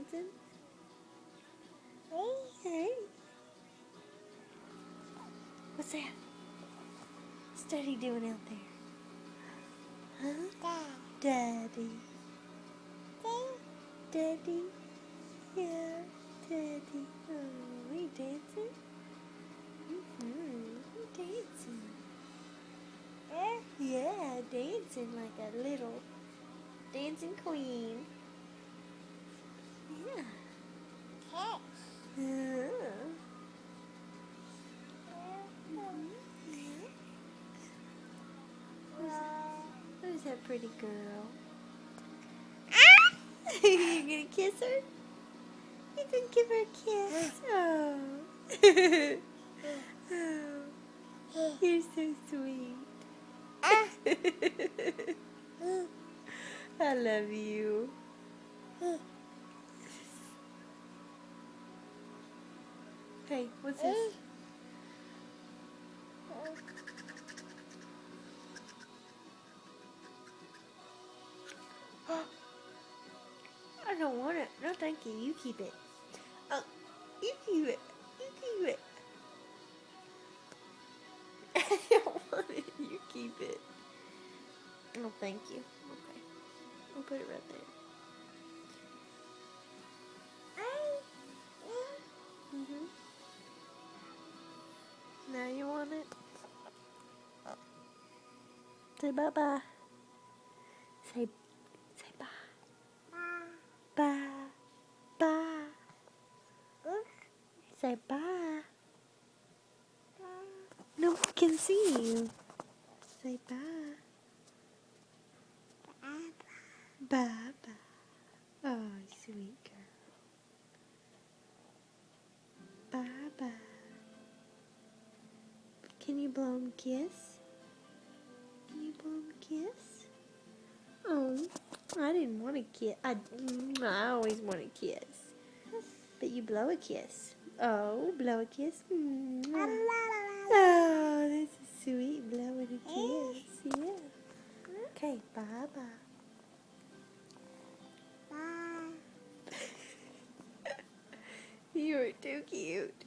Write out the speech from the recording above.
dancing? Hey. What's that? What's Daddy doing out there? Huh? Daddy. Daddy. Yeah, Daddy. Oh, he dancing? He dancing. Yeah, dancing like a little dancing queen. Yeah. Who's that pretty girl? You gonna kiss her? You gonna give her a kiss? Oh. Oh. You're so sweet. I love you. Hey, what's this? I don't want it. No, thank you. You keep it. Oh, you keep it. You keep it. I don't want it. You keep it. Oh, thank you. Okay. I'll put it right there. Now you want it? Say bye-bye. Say bye. Bye. Bye. Say bye. No one can see you. Say bye. Bye-bye. Oh, sweet girl. Bye-bye. Can you blow him a kiss? Can you blow him a kiss? Oh, I didn't want a kiss. I always want a kiss. But you blow a kiss. Oh, blow a kiss. Oh, this is sweet. Blowing a kiss. Yeah. Okay, bye-bye. Bye. You are too cute.